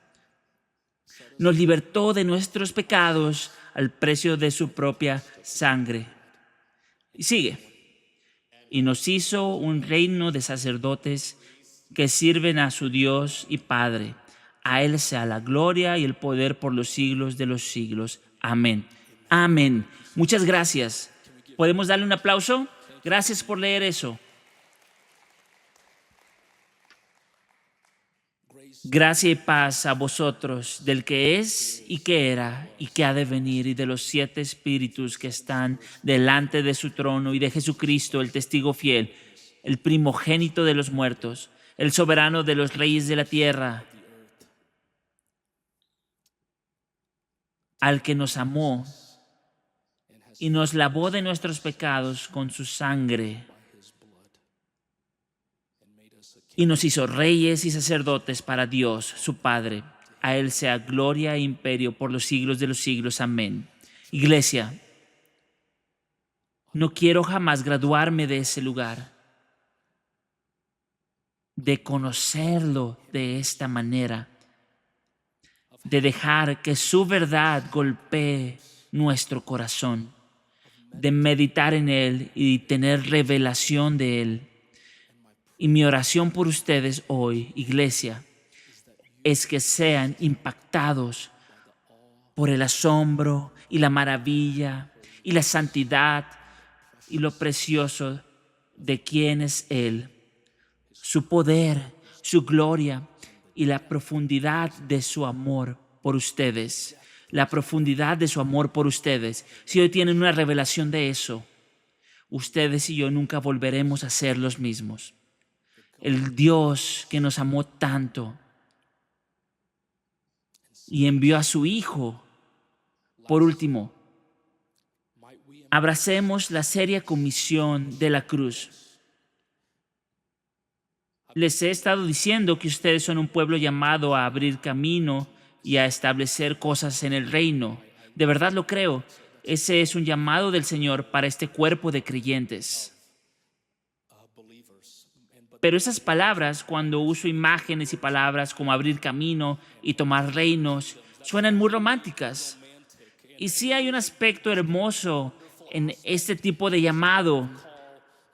Nos libertó de nuestros pecados al precio de su propia sangre. Y sigue. Y nos hizo un reino de sacerdotes que sirven a su Dios y Padre. A Él sea la gloria y el poder por los siglos de los siglos. Amén. Amén. Muchas gracias. ¿Podemos darle un aplauso? Gracias por leer eso. Gracia y paz a vosotros, del que es y que era y que ha de venir, y de los 7 espíritus que están delante de su trono, y de Jesucristo, el testigo fiel, el primogénito de los muertos, el soberano de los reyes de la tierra, al que nos amó y nos lavó de nuestros pecados con su sangre, y nos hizo reyes y sacerdotes para Dios, su Padre. A Él sea gloria e imperio por los siglos de los siglos. Amén. Iglesia, no quiero jamás graduarme de ese lugar, de conocerlo de esta manera, de dejar que su verdad golpee nuestro corazón, de meditar en Él y tener revelación de Él. Y mi oración por ustedes hoy, iglesia, es que sean impactados por el asombro y la maravilla y la santidad y lo precioso de quién es Él, su poder, su gloria y la profundidad de su amor por ustedes. La profundidad de su amor por ustedes. Si hoy tienen una revelación de eso, ustedes y yo nunca volveremos a ser los mismos. El Dios que nos amó tanto y envió a su Hijo. Por último, abracemos la seria comisión de la cruz. Les he estado diciendo que ustedes son un pueblo llamado a abrir camino y a establecer cosas en el reino. De verdad lo creo. Ese es un llamado del Señor para este cuerpo de creyentes. Pero esas palabras, cuando uso imágenes y palabras como abrir camino y tomar reinos, suenan muy románticas. Y sí hay un aspecto hermoso en este tipo de llamado,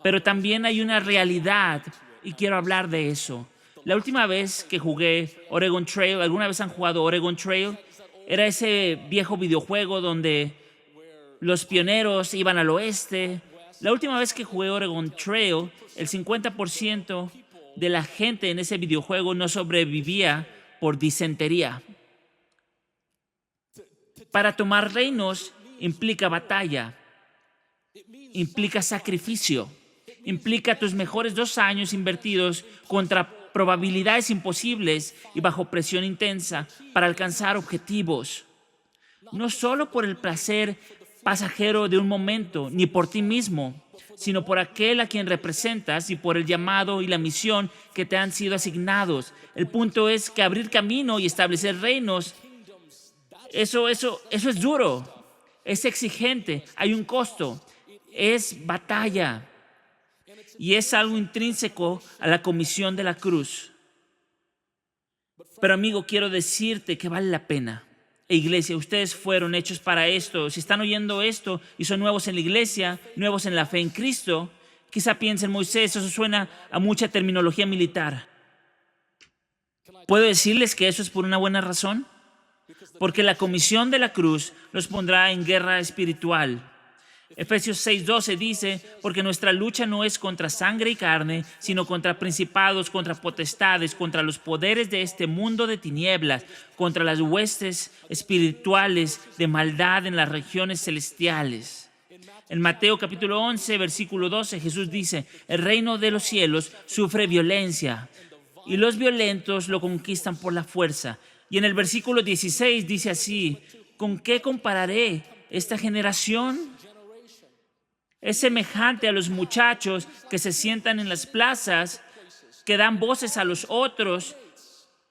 pero también hay una realidad y quiero hablar de eso. La última vez que jugué Oregon Trail, ¿alguna vez han jugado Oregon Trail? Era ese viejo videojuego donde los pioneros iban al oeste. La última vez que jugué Oregon Trail, el 50% de la gente en ese videojuego no sobrevivía por disentería. Para tomar reinos implica batalla, implica sacrificio, implica tus mejores 2 años invertidos contra probabilidades imposibles y bajo presión intensa para alcanzar objetivos. No solo por el placer pasajero de un momento, ni por ti mismo, sino por aquel a quien representas y por el llamado y la misión que te han sido asignados. El punto es que abrir camino y establecer reinos, eso es duro, es exigente, hay un costo, es batalla y es algo intrínseco a la comisión de la cruz. Pero amigo, quiero decirte que vale la pena. Iglesia, ustedes fueron hechos para esto. Si están oyendo esto y son nuevos en la iglesia, nuevos en la fe en Cristo, quizá piensen, Moisés, eso suena a mucha terminología militar. ¿Puedo decirles que eso es por una buena razón? porque la comisión de la cruz los pondrá en guerra espiritual. Efesios 6:12 dice, porque nuestra lucha no es contra sangre y carne, sino contra principados, contra potestades, contra los poderes de este mundo de tinieblas, contra las huestes espirituales de maldad en las regiones celestiales. En Mateo capítulo 11, versículo 12, Jesús dice, el reino de los cielos sufre violencia y los violentos lo conquistan por la fuerza. Y en el versículo 16 dice así, ¿con qué compararé esta generación? Es semejante a los muchachos que se sientan en las plazas, que dan voces a los otros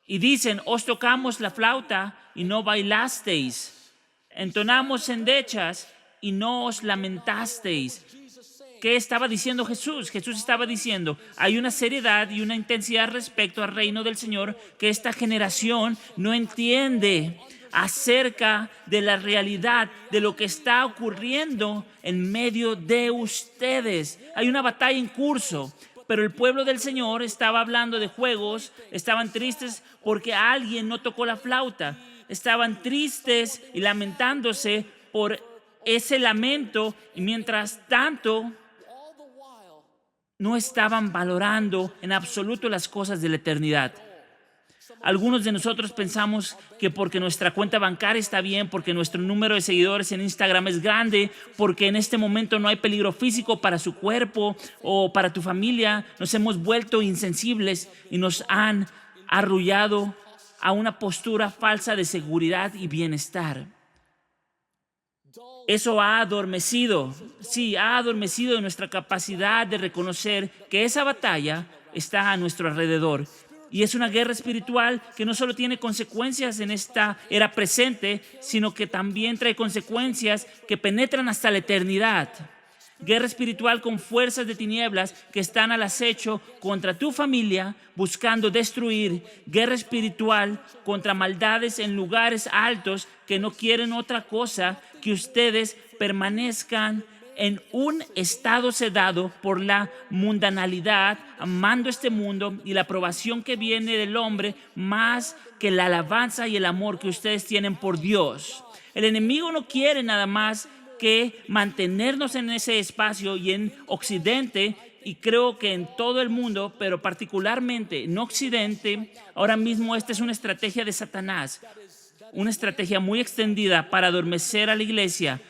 y dicen, os tocamos la flauta y no bailasteis, entonamos endechas y no os lamentasteis. ¿Qué estaba diciendo Jesús? Jesús estaba diciendo, hay una seriedad y una intensidad respecto al reino del Señor que esta generación no entiende acerca de la realidad de lo que está ocurriendo en medio de ustedes. Hay una batalla en curso, pero el pueblo del Señor estaba hablando de juegos, estaban tristes porque alguien no tocó la flauta, estaban tristes y lamentándose por ese lamento, y mientras tanto no estaban valorando en absoluto las cosas de la eternidad. Algunos de nosotros pensamos que porque nuestra cuenta bancaria está bien, porque nuestro número de seguidores en Instagram es grande, porque en este momento no hay peligro físico para su cuerpo o para tu familia, nos hemos vuelto insensibles y nos han arrullado a una postura falsa de seguridad y bienestar. Eso ha adormecido nuestra capacidad de reconocer que esa batalla está a nuestro alrededor. Y es una guerra espiritual que no solo tiene consecuencias en esta era presente, sino que también trae consecuencias que penetran hasta la eternidad. Guerra espiritual con fuerzas de tinieblas que están al acecho contra tu familia, buscando destruir. Guerra espiritual contra maldades en lugares altos que no quieren otra cosa que ustedes permanezcan en un estado sedado por la mundanalidad, amando este mundo y la aprobación que viene del hombre más que la alabanza y el amor que ustedes tienen por Dios. El enemigo no quiere nada más que mantenernos en ese espacio, y en Occidente, y creo que en todo el mundo, pero particularmente en Occidente, ahora mismo esta es una estrategia de Satanás, una estrategia muy extendida para adormecer a la iglesia,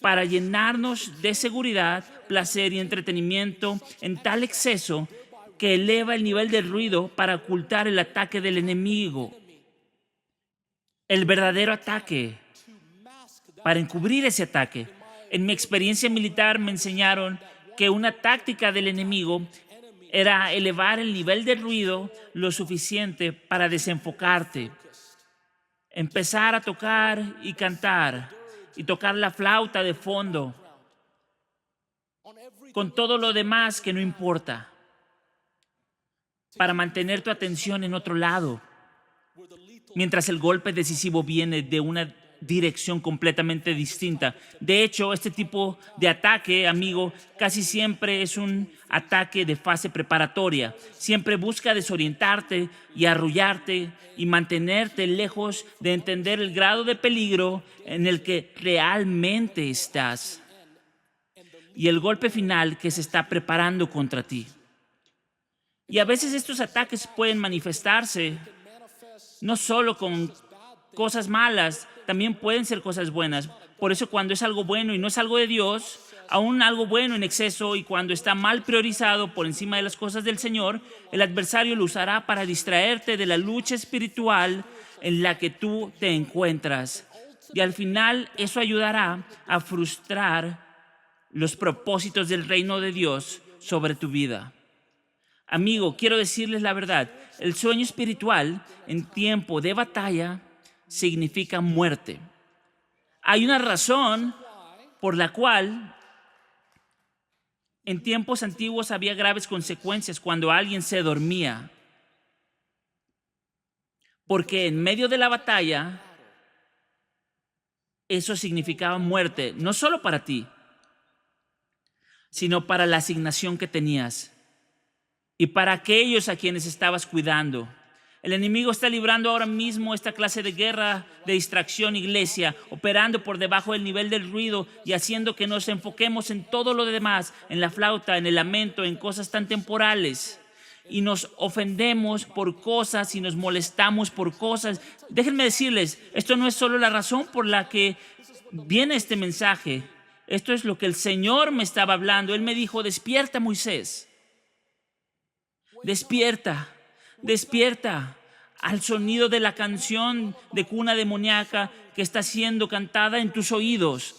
para llenarnos de seguridad, placer y entretenimiento en tal exceso que eleva el nivel de ruido para ocultar el ataque del enemigo. El verdadero ataque, para encubrir ese ataque. En mi experiencia militar me enseñaron que una táctica del enemigo era elevar el nivel de ruido lo suficiente para desenfocarte. Empezar a tocar y cantar y tocar la flauta de fondo con todo lo demás que no importa, para mantener tu atención en otro lado, mientras el golpe decisivo viene de una dirección completamente distinta. De hecho, este tipo de ataque, amigo, casi siempre es un ataque de fase preparatoria. Siempre busca desorientarte y arrullarte y mantenerte lejos de entender el grado de peligro en el que realmente estás y el golpe final que se está preparando contra ti. Y a veces estos ataques pueden manifestarse no solo con cosas malas, también pueden ser cosas buenas. Por eso cuando es algo bueno y no es algo de Dios, aún algo bueno en exceso y cuando está mal priorizado por encima de las cosas del Señor, el adversario lo usará para distraerte de la lucha espiritual en la que tú te encuentras. Y al final eso ayudará a frustrar los propósitos del reino de Dios sobre tu vida. Amigo, quiero decirles la verdad. El sueño espiritual en tiempo de batalla significa muerte. Hay una razón por la cual en tiempos antiguos había graves consecuencias cuando alguien se dormía. Porque en medio de la batalla, eso significaba muerte, no solo para ti, sino para la asignación que tenías y para aquellos a quienes estabas cuidando. El enemigo está librando ahora mismo esta clase de guerra de distracción, iglesia, operando por debajo del nivel del ruido y haciendo que nos enfoquemos en todo lo demás, en la flauta, en el lamento, en cosas tan temporales. Y nos ofendemos por cosas y nos molestamos por cosas. Déjenme decirles, esto no es solo la razón por la que viene este mensaje. Esto es lo que el Señor me estaba hablando. Él me dijo, despierta, Moisés. Despierta, despierta al sonido de la canción de cuna demoníaca que está siendo cantada en tus oídos.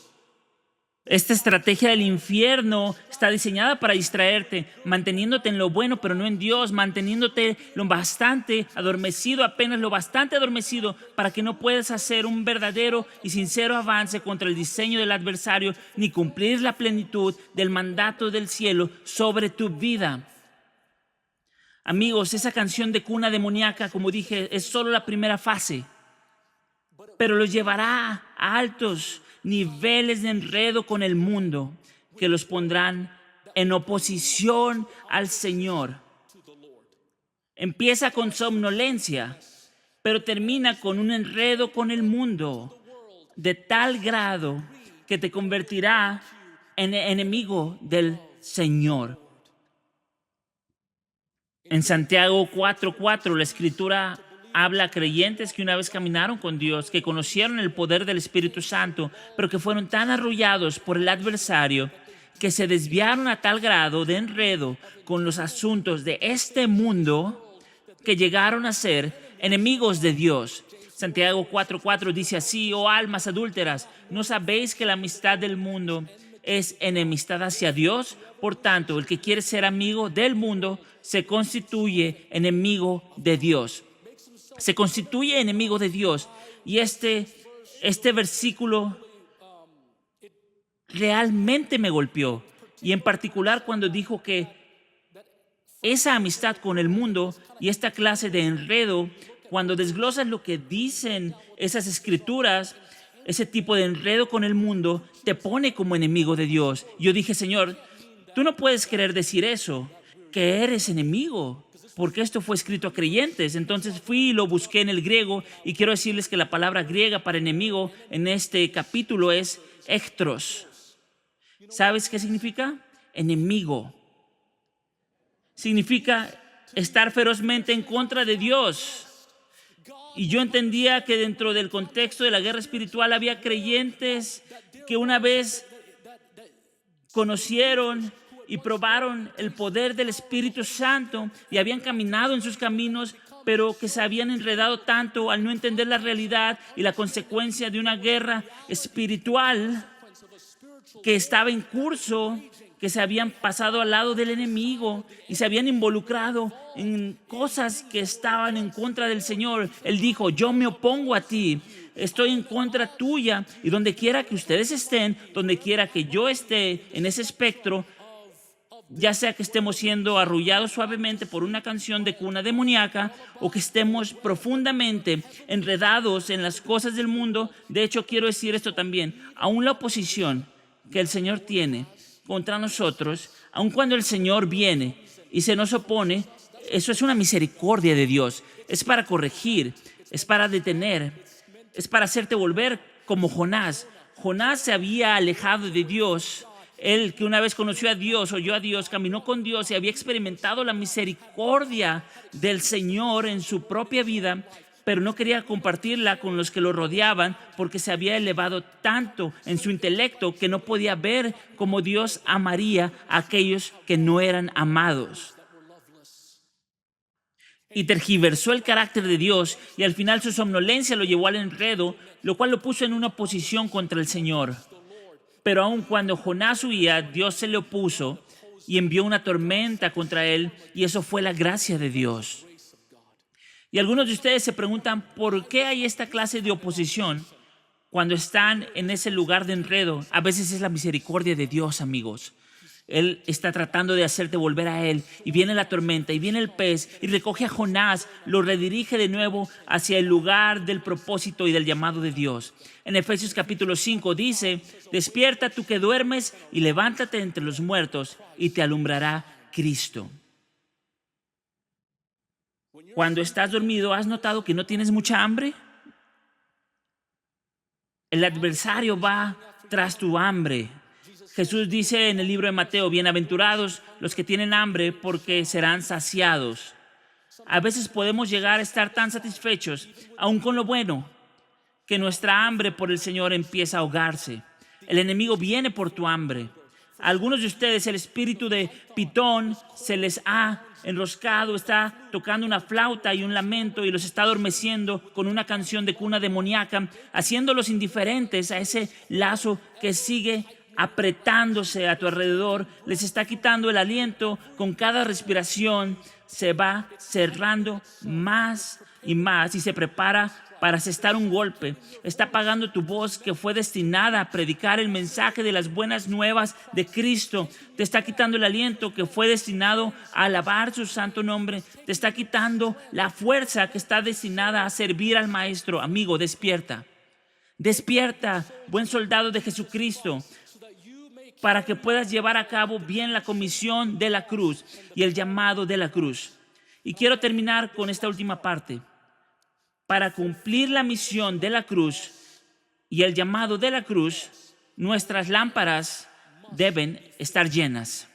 Esta estrategia del infierno está diseñada para distraerte, manteniéndote en lo bueno, pero no en Dios, manteniéndote lo bastante adormecido, apenas lo bastante adormecido, para que no puedas hacer un verdadero y sincero avance contra el diseño del adversario, ni cumplir la plenitud del mandato del cielo sobre tu vida. Amigos, esa canción de cuna demoníaca, como dije, es solo la primera fase, pero los llevará a altos niveles de enredo con el mundo que los pondrán en oposición al Señor. Empieza con somnolencia, pero termina con un enredo con el mundo de tal grado que te convertirá en enemigo del Señor. En Santiago 4:4, la Escritura habla a creyentes que una vez caminaron con Dios, que conocieron el poder del Espíritu Santo, pero que fueron tan arrullados por el adversario que se desviaron a tal grado de enredo con los asuntos de este mundo que llegaron a ser enemigos de Dios. Santiago 4:4 dice así: oh almas adúlteras, ¿no sabéis que la amistad del mundo es enemistad hacia Dios? Por tanto, el que quiere ser amigo del mundo se constituye enemigo de Dios. Se constituye enemigo de Dios. Y este versículo realmente me golpeó. Y en particular cuando dijo que esa amistad con el mundo y esta clase de enredo, cuando desglosas lo que dicen esas escrituras, ese tipo de enredo con el mundo te pone como enemigo de Dios. Yo dije, Señor, tú no puedes querer decir eso, que eres enemigo, porque esto fue escrito a creyentes. Entonces fui y lo busqué en el griego, y quiero decirles que la palabra griega para enemigo en este capítulo es ectros. ¿Sabes qué significa? Enemigo. Significa estar ferozmente en contra de Dios. Y yo entendía que dentro del contexto de la guerra espiritual había creyentes que una vez conocieron y probaron el poder del Espíritu Santo y habían caminado en sus caminos, pero que se habían enredado tanto al no entender la realidad y la consecuencia de una guerra espiritual que estaba en curso, que se habían pasado al lado del enemigo y se habían involucrado en cosas que estaban en contra del Señor. Él dijo, yo me opongo a ti, estoy en contra tuya, y donde quiera que ustedes estén, donde quiera que yo esté en ese espectro, ya sea que estemos siendo arrullados suavemente por una canción de cuna demoníaca o que estemos profundamente enredados en las cosas del mundo. De hecho, quiero decir esto también, aún la oposición que el Señor tiene contra nosotros, aun cuando el Señor viene y se nos opone, eso es una misericordia de Dios. Es para corregir, es para detener, es para hacerte volver como Jonás. Jonás se había alejado de Dios. Él, que una vez conoció a Dios, oyó a Dios, caminó con Dios y había experimentado la misericordia del Señor en su propia vida, pero no quería compartirla con los que lo rodeaban porque se había elevado tanto en su intelecto que no podía ver cómo Dios amaría a aquellos que no eran amados. Y tergiversó el carácter de Dios, y al final su somnolencia lo llevó al enredo, lo cual lo puso en una posición contra el Señor. Pero aun cuando Jonás huía, Dios se le opuso y envió una tormenta contra él, y eso fue la gracia de Dios. Y algunos de ustedes se preguntan por qué hay esta clase de oposición cuando están en ese lugar de enredo. A veces es la misericordia de Dios, amigos. Él está tratando de hacerte volver a Él, y viene la tormenta, y viene el pez, y recoge a Jonás, lo redirige de nuevo hacia el lugar del propósito y del llamado de Dios. En Efesios capítulo 5 dice, despierta tú que duermes y levántate entre los muertos y te alumbrará Cristo. Cuando estás dormido, ¿has notado que no tienes mucha hambre? El adversario va tras tu hambre. Jesús dice en el libro de Mateo, bienaventurados los que tienen hambre porque serán saciados. A veces podemos llegar a estar tan satisfechos, aún con lo bueno, que nuestra hambre por el Señor empieza a ahogarse. El enemigo viene por tu hambre. A algunos de ustedes el espíritu de Pitón se les ha enroscado, está tocando una flauta y un lamento y los está adormeciendo con una canción de cuna demoníaca, haciéndolos indiferentes a ese lazo que sigue apretándose a tu alrededor, les está quitando el aliento. Con cada respiración se va cerrando más y más y se prepara para asestar un golpe. Está apagando tu voz que fue destinada a predicar el mensaje de las buenas nuevas de Cristo. Te está quitando el aliento que fue destinado a alabar su santo nombre. Te está quitando la fuerza que está destinada a servir al Maestro. Amigo, despierta. Despierta, buen soldado de Jesucristo, para que puedas llevar a cabo bien la comisión de la cruz y el llamado de la cruz. Y quiero terminar con esta última parte. Para cumplir la misión de la cruz y el llamado de la cruz, nuestras lámparas deben estar llenas.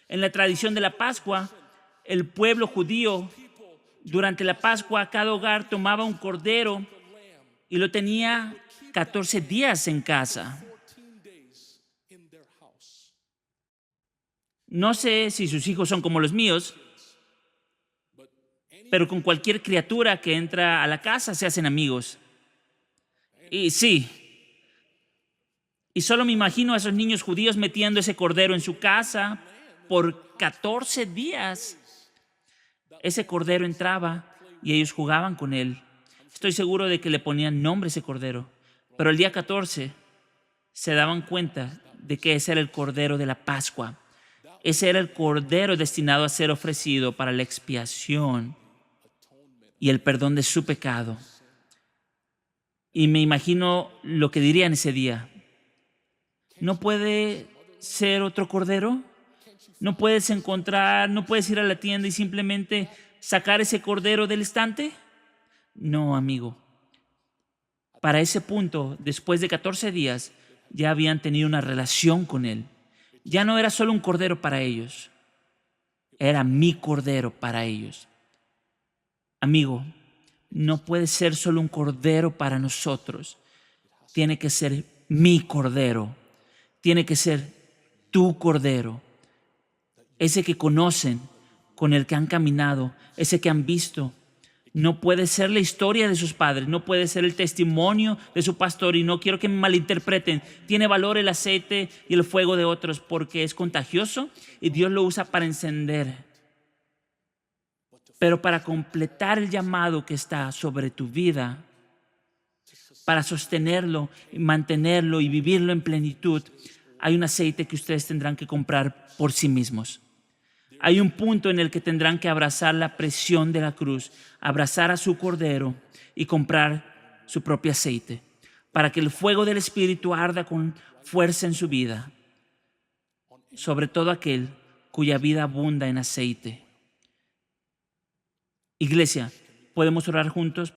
En la tradición de la Pascua, el pueblo judío, durante la Pascua, cada hogar tomaba un cordero y lo tenía 14 días en casa. No sé si sus hijos son como los míos, pero con cualquier criatura que entra a la casa se hacen amigos. Y sí, y solo me imagino a esos niños judíos metiendo ese cordero en su casa por 14 días. Ese cordero entraba y ellos jugaban con él. Estoy seguro de que le ponían nombre a ese cordero. Pero el día 14 se daban cuenta de que ese era el cordero de la Pascua. Ese era el cordero destinado a ser ofrecido para la expiación y el perdón de su pecado. Y me imagino lo que dirían ese día. ¿No puede ser otro cordero? ¿No puedes ir a la tienda y simplemente sacar ese cordero del estante? No, amigo. Para ese punto, después de 14 días, ya habían tenido una relación con él. Ya no era solo un cordero para ellos. Era mi cordero para ellos. Amigo, no puede ser solo un cordero para nosotros. Tiene que ser mi cordero. Tiene que ser tu cordero. Ese que conocen, con el que han caminado, ese que han visto. No puede ser la historia de sus padres, no puede ser el testimonio de su pastor, y no quiero que me malinterpreten. Tiene valor el aceite y el fuego de otros porque es contagioso y Dios lo usa para encender. Pero para completar el llamado que está sobre tu vida, para sostenerlo, mantenerlo y vivirlo en plenitud, hay un aceite que ustedes tendrán que comprar por sí mismos. Hay un punto en el que tendrán que abrazar la presión de la cruz, abrazar a su cordero y comprar su propio aceite, para que el fuego del Espíritu arda con fuerza en su vida, sobre todo aquel cuya vida abunda en aceite. Iglesia, ¿podemos orar juntos?